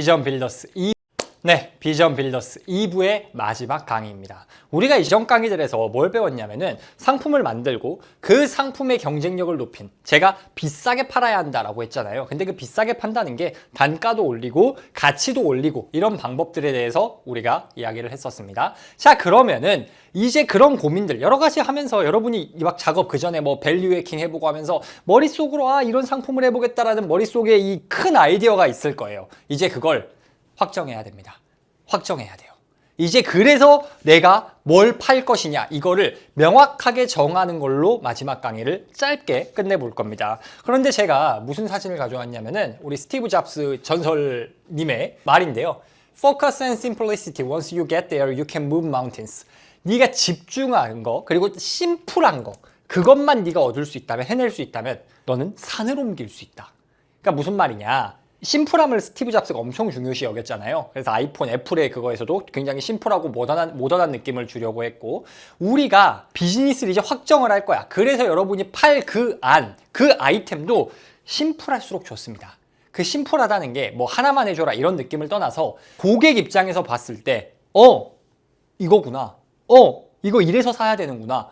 비전 빌더스 비전 빌더스 2부의 마지막 강의입니다. 우리가 이전 강의들에서 뭘 배웠냐면은 상품을 만들고 그 상품의 경쟁력을 높인, 제가 비싸게 팔아야 한다라고 했잖아요. 근데 그 비싸게 판다는 게 단가도 올리고 가치도 올리고 이런 방법들에 대해서 우리가 이야기를 했었습니다. 자, 그러면은 이제 그런 고민들 여러 가지 하면서 여러분이 막 작업 그 전에 뭐 밸류 해킹 해보고 하면서 머릿속으로 이런 상품을 해보겠다라는 머릿속에 이 큰 아이디어가 있을 거예요. 이제 그걸 확정해야 됩니다. 확정해야 돼요. 이제 그래서 내가 뭘 팔 것이냐 이거를 명확하게 정하는 걸로 마지막 강의를 짧게 끝내볼 겁니다. 그런데 제가 무슨 사진을 가져왔냐면은 우리 스티브 잡스 전설님의 말인데요. Focus and simplicity. Once you get there, you can move mountains. 네가 집중한 거 그리고 심플한 거 그것만 네가 얻을 수 있다면, 해낼 수 있다면 너는 산을 옮길 수 있다. 그러니까 무슨 말이냐, 심플함을 스티브 잡스가 엄청 중요시 여겼잖아요. 그래서 아이폰, 애플의 그거에서도 굉장히 심플하고 모던한 느낌을 주려고 했고, 우리가 비즈니스를 이제 확정을 할 거야. 그래서 여러분이 팔 그 아이템도 심플할수록 좋습니다. 그 심플하다는 게 뭐 하나만 해줘라 이런 느낌을 떠나서 고객 입장에서 봤을 때 이거구나, 이거 이래서 사야 되는구나,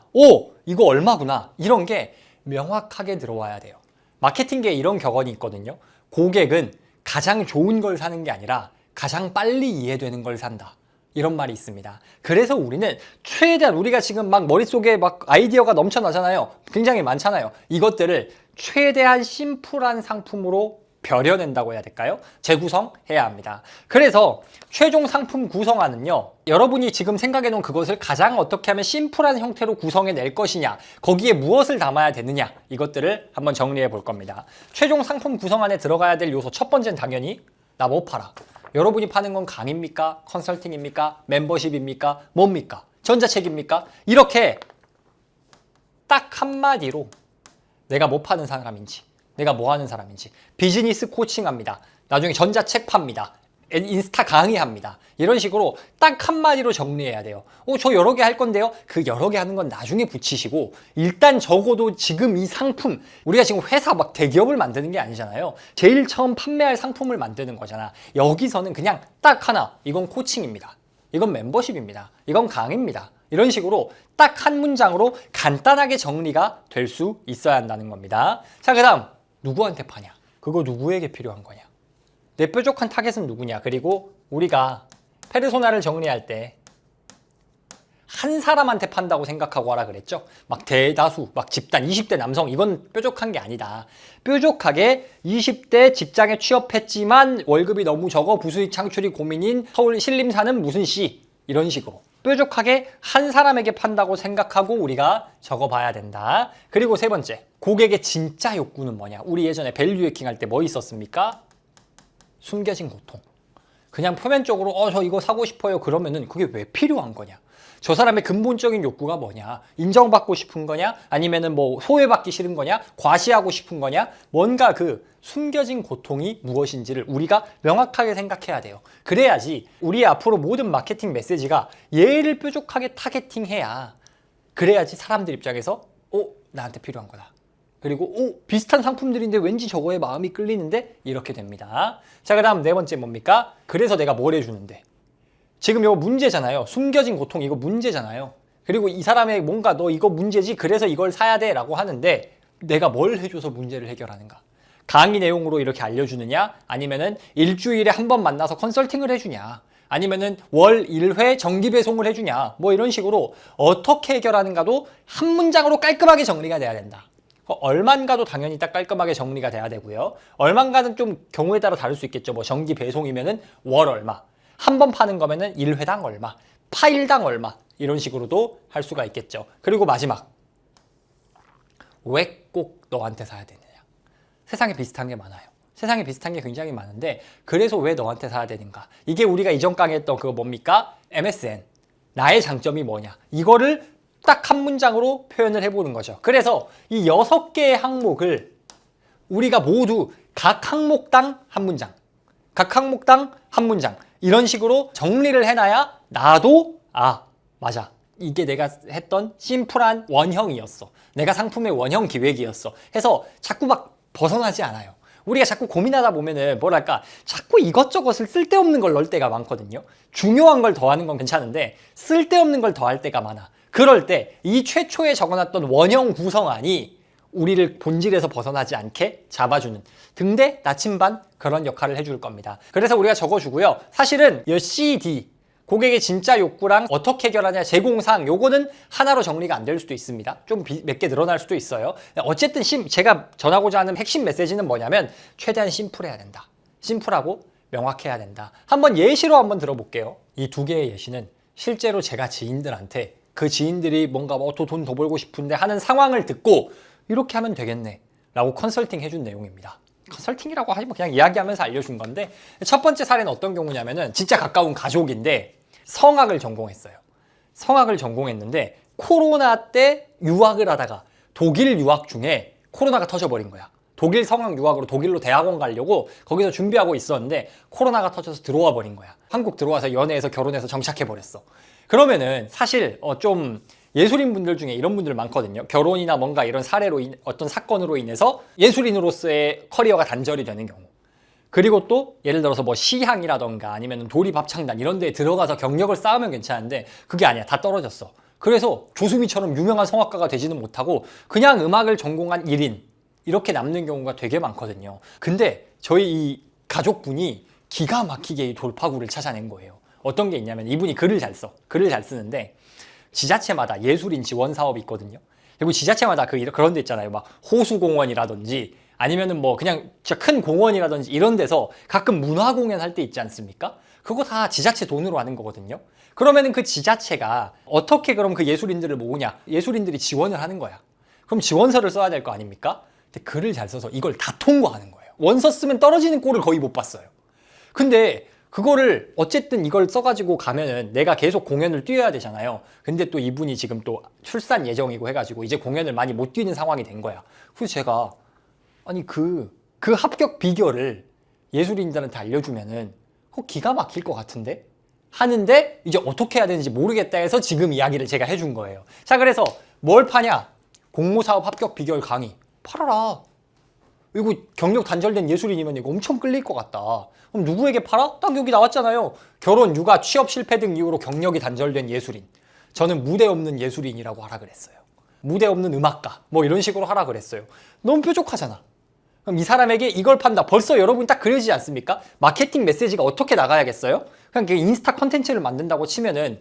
이거 얼마구나, 이런 게 명확하게 들어와야 돼요. 마케팅계에 이런 격언이 있거든요. 고객은 가장 좋은 걸 사는 게 아니라 가장 빨리 이해되는 걸 산다. 이런 말이 있습니다. 그래서 우리는 최대한, 우리가 지금 막 머릿속에 막 아이디어가 넘쳐나잖아요. 굉장히 많잖아요. 이것들을 최대한 심플한 상품으로 벼려낸다고 해야 될까요? 재구성해야 합니다. 그래서 최종 상품 구성안은요, 여러분이 지금 생각해 놓은 그것을 가장 어떻게 하면 심플한 형태로 구성해 낼 것이냐, 거기에 무엇을 담아야 되느냐, 이것들을 한번 정리해 볼 겁니다. 최종 상품 구성안에 들어가야 될 요소 첫 번째는 당연히 나 뭐 팔아? 여러분이 파는 건 강의입니까? 컨설팅입니까? 멤버십입니까? 뭡니까? 전자책입니까? 이렇게 딱 한마디로 내가 뭐 파는 사람인지, 내가 뭐 하는 사람인지, 비즈니스 코칭합니다, 나중에 전자책 팝니다, 인스타 강의합니다, 이런 식으로 딱 한마디로 정리해야 돼요. 저 여러 개 할 건데요. 그 여러 개 하는 건 나중에 붙이시고, 일단 적어도 지금 이 상품, 우리가 지금 회사 막 대기업을 만드는 게 아니잖아요. 제일 처음 판매할 상품을 만드는 거잖아. 여기서는 그냥 딱 하나, 이건 코칭입니다, 이건 멤버십입니다, 이건 강의입니다, 이런 식으로 딱 한 문장으로 간단하게 정리가 될 수 있어야 한다는 겁니다. 자, 그 다음 누구한테 파냐? 그거 누구에게 필요한 거냐? 내 뾰족한 타겟은 누구냐? 그리고 우리가 페르소나를 정리할 때 한 사람한테 판다고 생각하고 하라 그랬죠? 막 대다수, 막 집단, 20대 남성, 이건 뾰족한 게 아니다. 뾰족하게 20대 직장에 취업했지만 월급이 너무 적어 부수익 창출이 고민인 서울 신림 사는 무슨 씨, 이런 식으로 뾰족하게 한 사람에게 판다고 생각하고 우리가 적어봐야 된다. 그리고 세 번째, 고객의 진짜 욕구는 뭐냐? 우리 예전에 밸류 해킹 할 때 뭐 있었습니까? 숨겨진 고통. 그냥 표면적으로 저 이거 사고 싶어요 그러면은 그게 왜 필요한 거냐? 저 사람의 근본적인 욕구가 뭐냐? 인정받고 싶은 거냐? 아니면은 뭐 소외받기 싫은 거냐? 과시하고 싶은 거냐? 뭔가 그 숨겨진 고통이 무엇인지를 우리가 명확하게 생각해야 돼요. 그래야지 우리의 앞으로 모든 마케팅 메시지가 얘를 뾰족하게 타겟팅해야, 그래야지 사람들 입장에서 나한테 필요한 거다. 그리고 비슷한 상품들인데 왠지 저거에 마음이 끌리는데, 이렇게 됩니다. 자, 그 다음 네 번째 뭡니까? 그래서 내가 뭘 해주는데. 지금 이거 문제잖아요. 숨겨진 고통, 이거 문제잖아요. 그리고 이 사람의 뭔가 너 이거 문제지, 그래서 이걸 사야 돼 라고 하는데 내가 뭘 해줘서 문제를 해결하는가? 강의 내용으로 이렇게 알려주느냐? 아니면은 일주일에 한 번 만나서 컨설팅을 해주냐? 아니면은 월 1회 정기 배송을 해주냐? 뭐 이런 식으로 어떻게 해결하는가도 한 문장으로 깔끔하게 정리가 돼야 된다. 얼만가도 당연히 딱 깔끔하게 정리가 돼야 되고요. 얼만가는 좀 경우에 따라 다를 수 있겠죠. 뭐 정기 배송이면은 월 얼마, 한 번 파는 거면은 1회당 얼마, 파일당 얼마, 이런 식으로도 할 수가 있겠죠. 그리고 마지막, 왜 꼭 너한테 사야 되느냐? 세상에 비슷한 게 많아요. 세상에 비슷한 게 굉장히 많은데 그래서 왜 너한테 사야 되는가? 이게 우리가 이전 강의에 했던 그거 뭡니까? MSN. 나의 장점이 뭐냐? 이거를 딱 한 문장으로 표현을 해보는 거죠. 그래서 이 6개의 항목을 우리가 모두 각 항목당 한 문장, 각 항목당 한 문장, 이런 식으로 정리를 해놔야 나도 맞아, 이게 내가 했던 심플한 원형이었어, 내가 상품의 원형 기획이었어 해서 자꾸 막 벗어나지 않아요. 우리가 자꾸 고민하다 보면은 뭐랄까 자꾸 이것저것을 쓸데없는 걸 넣을 때가 많거든요. 중요한 걸 더하는 건 괜찮은데 쓸데없는 걸 더할 때가 많아. 그럴 때 이 최초에 적어놨던 원형 구성안이 우리를 본질에서 벗어나지 않게 잡아주는 등대 나침반 그런 역할을 해줄 겁니다. 그래서 우리가 적어주고요. 사실은 이 C, D 고객의 진짜 욕구랑 어떻게 해결하냐 제공사항 요거는 하나로 정리가 안 될 수도 있습니다. 좀 몇 개 늘어날 수도 있어요. 어쨌든 제가 전하고자 하는 핵심 메시지는 뭐냐면 최대한 심플해야 된다. 심플하고 명확해야 된다. 한번 예시로 한번 들어볼게요. 이 두 개의 예시는 실제로 제가 지인들한테 그 지인들이 뭔가 돈 더 벌고 싶은데 하는 상황을 듣고 이렇게 하면 되겠네 라고 컨설팅 해준 내용입니다. 컨설팅이라고 하지 뭐 그냥 이야기하면서 알려준 건데 첫 번째 사례는 어떤 경우냐면은 진짜 가까운 가족인데 성악을 전공했어요. 성악을 전공했는데 코로나 때 유학을 하다가 독일 유학 중에 코로나가 터져버린 거야. 독일 성악 유학으로 독일로 대학원 가려고 거기서 준비하고 있었는데 코로나가 터져서 들어와 버린 거야. 한국 들어와서 연애해서 결혼해서 정착해버렸어. 그러면은 사실 좀 예술인 분들 중에 이런 분들 많거든요. 결혼이나 뭔가 이런 사례로 어떤 사건으로 인해서 예술인으로서의 커리어가 단절이 되는 경우. 그리고 또 예를 들어서 뭐 시향이라던가 아니면 도립합창단 이런 데에 들어가서 경력을 쌓으면 괜찮은데 그게 아니야. 다 떨어졌어. 그래서 조수미처럼 유명한 성악가가 되지는 못하고 그냥 음악을 전공한 1인 이렇게 남는 경우가 되게 많거든요. 근데 저희 이 가족분이 기가 막히게 이 돌파구를 찾아낸 거예요. 어떤 게 있냐면 이분이 글을 잘 써. 글을 잘 쓰는데 지자체마다 예술인 지원 사업이 있거든요. 그리고 지자체마다 그런 데 있잖아요. 막 호수공원이라든지 아니면은 뭐 그냥 진짜 큰 공원이라든지 이런 데서 가끔 문화 공연 할 때 있지 않습니까? 그거 다 지자체 돈으로 하는 거거든요. 그러면은 그 지자체가 어떻게 그럼 그 예술인들을 모으냐? 예술인들이 지원을 하는 거야. 그럼 지원서를 써야 될 거 아닙니까? 근데 글을 잘 써서 이걸 다 통과하는 거예요. 원서 쓰면 떨어지는 꼴을 거의 못 봤어요. 근데 그거를 어쨌든 이걸 써가지고 가면은 내가 계속 공연을 뛰어야 되잖아요. 근데 또 이분이 지금 또 출산 예정이고 해가지고 이제 공연을 많이 못 뛰는 상황이 된 거야. 그래서 제가 아니 그 합격 비결을 예술인들한테 알려주면은 그거 기가 막힐 것 같은데? 하는데 이제 어떻게 해야 되는지 모르겠다 해서 지금 이야기를 제가 해준 거예요. 자, 그래서 뭘 파냐? 공모사업 합격 비결 강의 팔아라. 이거 경력 단절된 예술인이면 이거 엄청 끌릴 것 같다. 그럼 누구에게 팔아? 딱 여기 나왔잖아요. 결혼, 육아, 취업 실패 등 이유로 경력이 단절된 예술인. 저는 무대 없는 예술인이라고 하라 그랬어요. 무대 없는 음악가. 뭐 이런 식으로 하라 그랬어요. 너무 뾰족하잖아. 그럼 이 사람에게 이걸 판다. 벌써 여러분 딱 그려지지 않습니까? 마케팅 메시지가 어떻게 나가야겠어요? 그냥 인스타 컨텐츠를 만든다고 치면은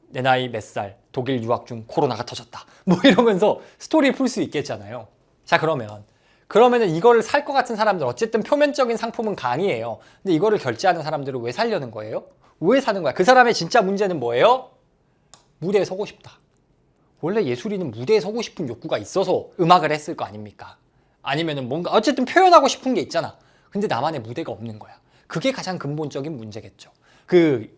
내 나이 몇 살, 독일 유학 중 코로나가 터졌다. 뭐 이러면서 스토리 풀 수 있겠잖아요. 자, 그러면은 이거를 살 것 같은 사람들 어쨌든 표면적인 상품은 강의예요. 근데 이거를 결제하는 사람들은 왜 살려는 거예요? 왜 사는 거야? 그 사람의 진짜 문제는 뭐예요? 무대에 서고 싶다. 원래 예술인은 무대에 서고 싶은 욕구가 있어서 음악을 했을 거 아닙니까? 아니면은 뭔가 어쨌든 표현하고 싶은 게 있잖아. 근데 나만의 무대가 없는 거야. 그게 가장 근본적인 문제겠죠.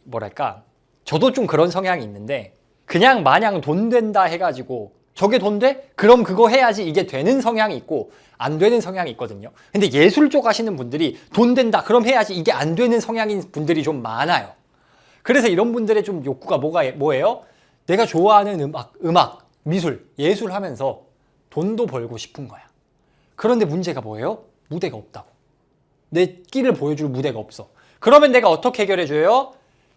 뭐랄까 저도 좀 그런 성향이 있는데 그냥 마냥 돈 된다 해가지고 저게 돈 돼? 그럼 그거 해야지 이게 되는 성향이 있고 안 되는 성향이 있거든요. 근데 예술 쪽 하시는 분들이 돈 된다 그럼 해야지 이게 안 되는 성향인 분들이 좀 많아요. 그래서 이런 분들의 좀 욕구가 뭐예요? 내가 좋아하는 음악, 미술, 예술 하면서 돈도 벌고 싶은 거야. 그런데 문제가 뭐예요? 무대가 없다고. 내 끼를 보여줄 무대가 없어. 그러면 내가 어떻게 해결해줘요?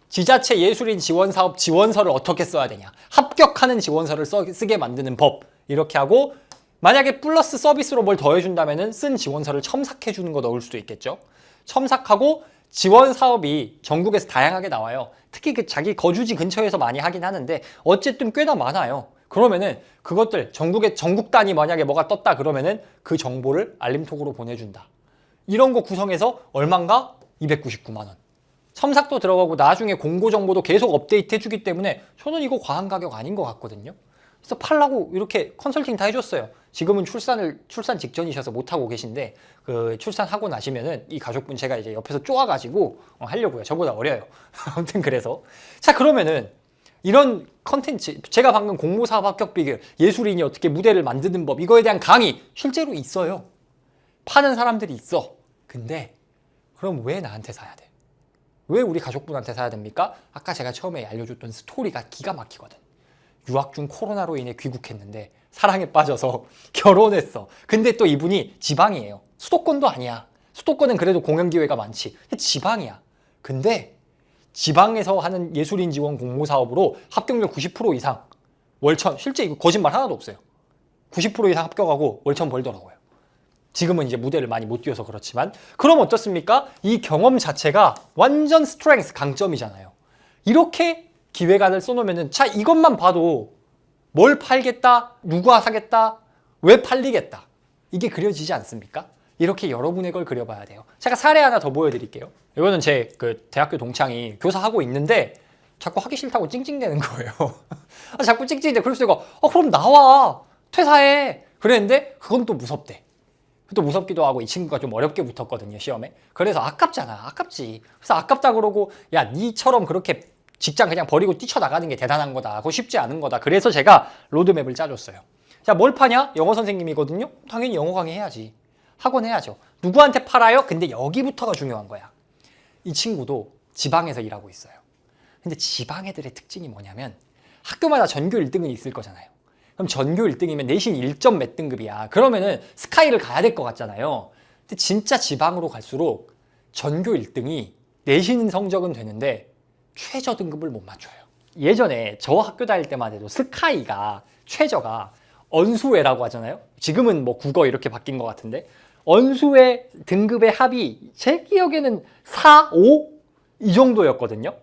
지자체 예술인 지원사업 지원서를 어떻게 써야 되냐. 합격하는 지원서를 쓰게 만드는 법. 이렇게 하고 만약에 플러스 서비스로 뭘 더해준다면 쓴 지원서를 첨삭해주는 거 넣을 수도 있겠죠. 첨삭하고 지원 사업이 전국에서 다양하게 나와요. 특히 자기 거주지 근처에서 많이 하긴 하는데 어쨌든 꽤나 많아요. 그러면은 그것들 전국 단위 만약에 뭐가 떴다 그러면은 그 정보를 알림톡으로 보내준다. 이런 거 구성해서 얼만가? 299만 원. 첨삭도 들어가고 나중에 공고 정보도 계속 업데이트 해주기 때문에 저는 이거 과한 가격 아닌 것 같거든요. 그래서 팔라고 이렇게 컨설팅 다 해줬어요. 지금은 출산 직전이셔서 못하고 계신데 출산하고 나시면은 이 가족분 제가 이제 옆에서 쪼아가지고 하려고요. 저보다 어려요. 아무튼 그래서 자, 그러면은 이런 컨텐츠 제가 방금 공모사업 합격 비결 예술인이 어떻게 무대를 만드는 법 이거에 대한 강의 실제로 있어요. 파는 사람들이 있어. 근데 그럼 왜 나한테 사야 돼? 왜 우리 가족분한테 사야 됩니까? 아까 제가 처음에 알려줬던 스토리가 기가 막히거든. 유학 중 코로나로 인해 귀국했는데 사랑에 빠져서 결혼했어. 근데 또 이분이 지방이에요. 수도권도 아니야. 수도권은 그래도 공연 기회가 많지. 지방이야. 근데 지방에서 하는 예술인 지원 공모 사업으로 합격률 90% 이상, 월천, 실제 이거 거짓말 하나도 없어요. 90% 이상 합격하고 월천 벌더라고요. 지금은 이제 무대를 많이 못 뛰어서 그렇지만. 그럼 어떻습니까? 이 경험 자체가 완전 스트렝스, 강점이잖아요. 이렇게 기획안을 써놓으면은 자, 이것만 봐도 뭘 팔겠다, 누가 사겠다, 왜 팔리겠다, 이게 그려지지 않습니까? 이렇게 여러분의 걸 그려봐야 돼요. 제가 사례 하나 더 보여드릴게요. 이거는 제 그 대학교 동창이 교사하고 있는데 자꾸 하기 싫다고 찡찡대는 거예요. 자꾸 찡찡대. 그래서 내가 그럼 나와, 퇴사해, 그랬는데 그건 또 무섭대. 또 무섭기도 하고 이 친구가 좀 어렵게 붙었거든요, 시험에. 그래서 아깝잖아, 아깝지. 그래서 아깝다 그러고 야, 니처럼 그렇게 직장 그냥 버리고 뛰쳐나가는 게 대단한 거다, 그거 쉽지 않은 거다. 그래서 제가 로드맵을 짜줬어요. 자, 뭘 파냐? 영어 선생님이거든요. 당연히 영어 강의 해야지. 학원 해야죠. 누구한테 팔아요? 근데 여기부터가 중요한 거야. 이 친구도 지방에서 일하고 있어요. 근데 지방 애들의 특징이 뭐냐면 학교마다 전교 1등은 있을 거잖아요. 그럼 전교 1등이면 내신 1점 몇 등급이야. 그러면은 스카이를 가야 될 것 같잖아요. 근데 진짜 지방으로 갈수록 전교 1등이 내신 성적은 되는데 최저 등급을 못 맞춰요. 예전에 저 학교 다닐 때만 해도 스카이가 최저가 언수회라고 하잖아요. 지금은 뭐 국어 이렇게 바뀐 것 같은데 언수회 등급의 합이 제 기억에는 4, 5 이 정도였거든요.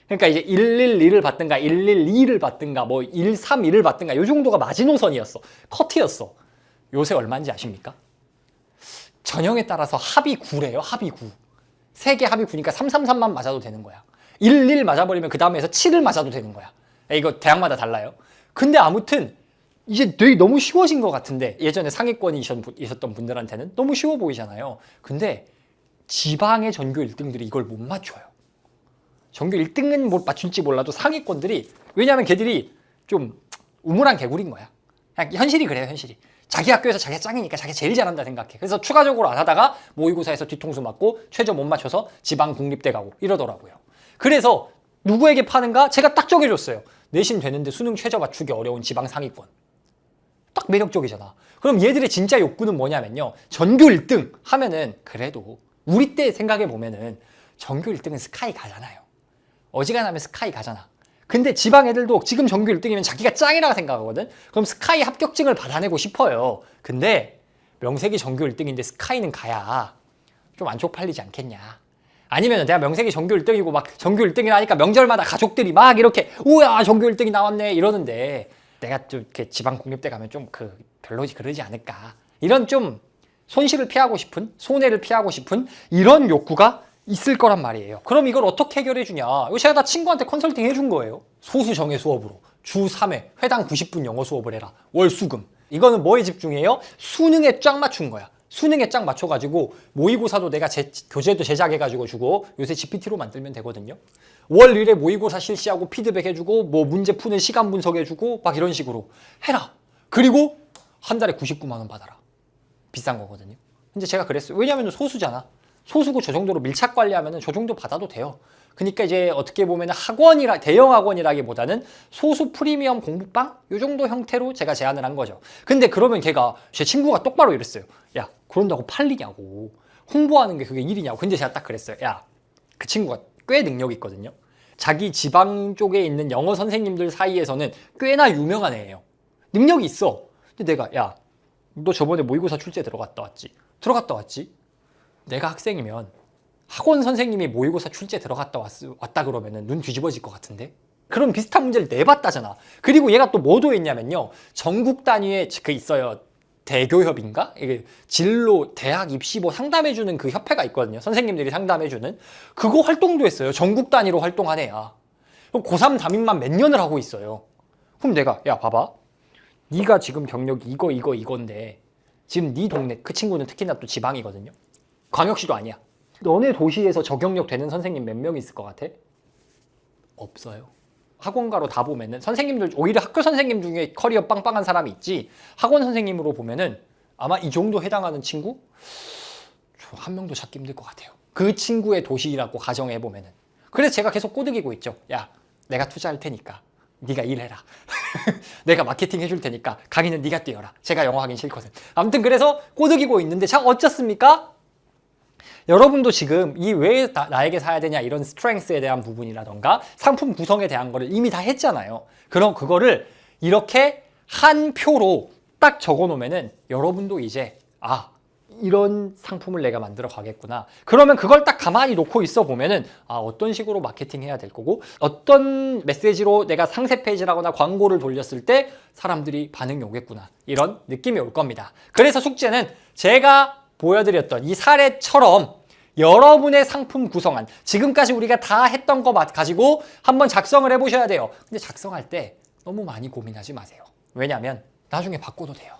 그러니까 이제 112를 받든가 112를 받든가 뭐 131을 받든가 이 정도가 마지노선이었어. 커트였어. 요새 얼마인지 아십니까? 전형에 따라서 합이 9래요. 합이 9. 3개 합이 9니까 333만 맞아도 되는 거야. 11 맞아버리면 그 다음에서 7을 맞아도 되는 거야. 이거 대학마다 달라요. 근데 아무튼 이제 되게 너무 쉬워진 것 같은데 예전에 상위권이 있었던 분들한테는 너무 쉬워 보이잖아요. 근데 지방의 전교 1등들이 이걸 못 맞춰요. 전교 1등은 못 맞출지 몰라도 상위권들이, 왜냐하면 걔들이 좀 우물한 개구리인 거야. 그냥 현실이 그래요, 현실이. 자기 학교에서 자기가 짱이니까 자기가 제일 잘한다 생각해. 그래서 추가적으로 안 하다가 모의고사에서 뒤통수 맞고 최저 못 맞춰서 지방 국립대 가고 이러더라고요. 그래서 누구에게 파는가? 제가 딱 정해줬어요. 내신 되는데 수능 최저 맞추기 어려운 지방 상위권. 딱 매력적이잖아. 그럼 얘들의 진짜 욕구는 뭐냐면요, 전교 1등 하면은 그래도 우리 때 생각해 보면은 전교 1등은 스카이 가잖아요. 어지간하면 스카이 가잖아. 근데 지방 애들도 지금 전교 1등이면 자기가 짱이라고 생각하거든. 그럼 스카이 합격증을 받아내고 싶어요. 근데 명색이 전교 1등인데 스카이는 가야 좀 안 쪽팔리지 않겠냐. 아니면 내가 명색이 전교 1등이고 막 전교 1등이라 하니까 명절마다 가족들이 막 이렇게 우야 전교 1등이 나왔네 이러는데 내가 좀 이렇게 지방 국립대 가면 좀 별로지 그러지 않을까. 이런 좀 손실을 피하고 싶은, 손해를 피하고 싶은 이런 욕구가 있을 거란 말이에요. 그럼 이걸 어떻게 해결해 주냐? 이거 제가 다 친구한테 컨설팅 해준 거예요. 소수 정예 수업으로 주 3회 회당 90분 영어 수업을 해라. 월 수금. 이거는 뭐에 집중해요? 수능에 쫙 맞춘 거야. 수능에 쫙 맞춰가지고 모의고사도 내가 교재도 제작해가지고 주고, 요새 GPT로 만들면 되거든요. 월 1회 모의고사 실시하고 피드백 해주고 뭐 문제 푸는 시간 분석해주고 막 이런 식으로 해라. 그리고 한 달에 99만 원 받아라. 비싼 거거든요. 근데 제가 그랬어요. 왜냐하면 소수잖아. 소수고 저 정도로 밀착 관리하면 저 정도 받아도 돼요. 그러니까 이제 어떻게 보면 대형 학원이라기보다는 소수 프리미엄 공부방? 이 정도 형태로 제가 제안을 한 거죠. 근데 그러면 걔가, 제 친구가 똑바로 이랬어요. 야, 그런다고 팔리냐고. 홍보하는 게 그게 일이냐고. 근데 제가 딱 그랬어요. 야, 그 친구가 꽤 능력이 있거든요. 자기 지방 쪽에 있는 영어 선생님들 사이에서는 꽤나 유명한 애예요. 능력이 있어. 근데 내가, 야, 너 저번에 모의고사 출제 들어갔다 왔지? 들어갔다 왔지? 내가 학생이면 학원 선생님이 모의고사 출제 들어갔다 왔다 그러면은 눈 뒤집어질 것 같은데? 그런 비슷한 문제를 내봤다잖아. 그리고 얘가 또 뭐도 했냐면요, 전국 단위의 있어요. 대교협인가? 이게 진로, 대학 입시 뭐 상담해주는 그 협회가 있거든요. 선생님들이 상담해주는. 그거 활동도 했어요. 전국 단위로 활동한 애야. 그럼 고3 담임만 몇 년을 하고 있어요. 그럼 내가, 야, 봐봐. 네가 지금 경력이 이건데 지금 네 동네, 그 친구는 특히나 또 지방이거든요. 광역시도 아니야. 너네 도시에서 저경력 되는 선생님 몇 명 있을 것 같아? 없어요. 학원가로 다 보면은 선생님들, 오히려 학교 선생님 중에 커리어 빵빵한 사람이 있지, 학원 선생님으로 보면은 아마 이 정도 해당하는 친구? 저 한 명도 찾기 힘들 것 같아요. 그 친구의 도시라고 가정해 보면은. 그래서 제가 계속 꼬드기고 있죠. 야, 내가 투자할 테니까 네가 일해라. 내가 마케팅 해줄 테니까 강의는 네가 뛰어라. 제가 영어 하긴 싫거든. 아무튼 그래서 꼬드기고 있는데 자, 어쩌습니까? 여러분도 지금 이 왜 나에게 사야 되냐 이런 스트렝스에 대한 부분이라던가 상품 구성에 대한 거를 이미 다 했잖아요. 그럼 그거를 이렇게 한 표로 딱 적어 놓으면은 여러분도 이제 이런 상품을 내가 만들어 가겠구나. 그러면 그걸 딱 가만히 놓고 있어 보면은 어떤 식으로 마케팅 해야 될 거고 어떤 메시지로 내가 상세 페이지라거나 광고를 돌렸을 때 사람들이 반응이 오겠구나. 이런 느낌이 올 겁니다. 그래서 숙제는 제가 보여드렸던 이 사례처럼 여러분의 상품 구성안, 지금까지 우리가 다 했던 거 가지고 한번 작성을 해보셔야 돼요. 근데 작성할 때 너무 많이 고민하지 마세요. 왜냐하면 나중에 바꿔도 돼요.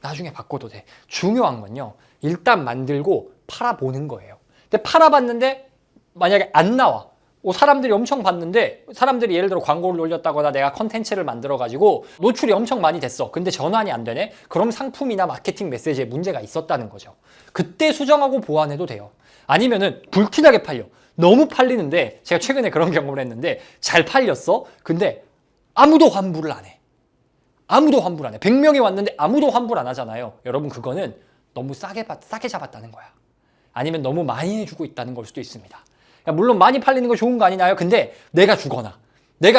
나중에 바꿔도 돼. 중요한 건요, 일단 만들고 팔아보는 거예요. 근데 팔아봤는데 만약에 안 나와. 사람들이 엄청 봤는데, 사람들이 예를 들어 광고를 올렸다거나 내가 컨텐츠를 만들어가지고 노출이 엄청 많이 됐어. 근데 전환이 안 되네? 그럼 상품이나 마케팅 메시지에 문제가 있었다는 거죠. 그때 수정하고 보완해도 돼요. 아니면은 불티나게 팔려. 너무 팔리는데, 제가 최근에 그런 경험을 했는데 잘 팔렸어? 근데 아무도 환불을 안 해. 아무도 환불 안 해. 100명이 왔는데 아무도 환불 안 하잖아요. 여러분, 그거는 너무 싸게 잡았다는 거야. 아니면 너무 많이 해주고 있다는 걸 수도 있습니다. 물론 많이 팔리는 거 좋은 거 아니나요? 근데 내가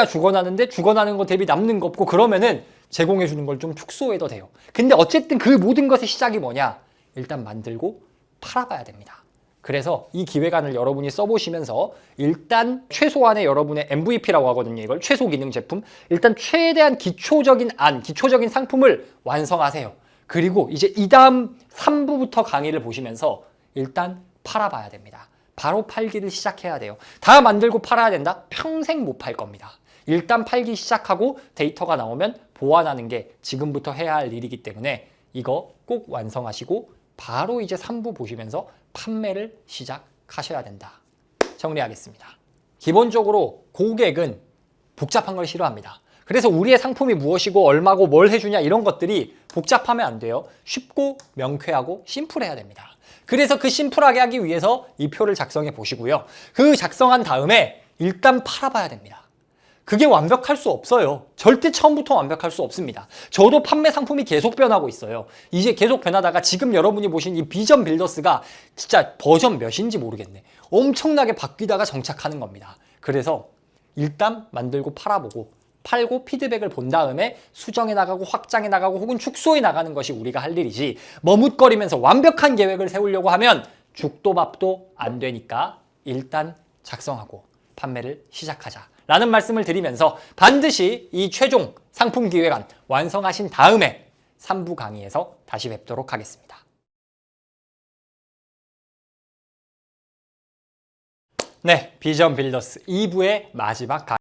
죽어나는데 죽어나는 거 대비 남는 거 없고 그러면은 제공해 주는 걸 좀 축소해도 돼요. 근데 어쨌든 그 모든 것의 시작이 뭐냐? 일단 만들고 팔아봐야 됩니다. 그래서 이 기획안을 여러분이 써보시면서 일단 최소한의 여러분의 MVP라고 하거든요. 이걸 최소 기능 제품. 일단 최대한 기초적인 기초적인 상품을 완성하세요. 그리고 이제 이 다음 3부부터 강의를 보시면서 일단 팔아봐야 됩니다. 바로 팔기를 시작해야 돼요. 다 만들고 팔아야 된다? 평생 못 팔 겁니다. 일단 팔기 시작하고 데이터가 나오면 보완하는 게 지금부터 해야 할 일이기 때문에 이거 꼭 완성하시고 바로 이제 3부 보시면서 판매를 시작하셔야 된다. 정리하겠습니다. 기본적으로 고객은 복잡한 걸 싫어합니다. 그래서 우리의 상품이 무엇이고 얼마고 뭘 해주냐 이런 것들이 복잡하면 안 돼요. 쉽고 명쾌하고 심플해야 됩니다. 그래서 그 심플하게 하기 위해서 이 표를 작성해 보시고요. 그 작성한 다음에 일단 팔아봐야 됩니다. 그게 완벽할 수 없어요. 절대 처음부터 완벽할 수 없습니다. 저도 판매 상품이 계속 변하고 있어요. 이제 계속 변하다가 지금 여러분이 보신 이 비전 빌더스가 진짜 버전 몇인지 모르겠네. 엄청나게 바뀌다가 정착하는 겁니다. 그래서 일단 만들고 팔고 피드백을 본 다음에 수정해 나가고 확장해 나가고 혹은 축소해 나가는 것이 우리가 할 일이지, 머뭇거리면서 완벽한 계획을 세우려고 하면 죽도 밥도 안 되니까 일단 작성하고 판매를 시작하자 라는 말씀을 드리면서 반드시 이 최종 상품 기획안 완성하신 다음에 3부 강의에서 다시 뵙도록 하겠습니다. 네, 비전 빌더스 2부의 마지막 강의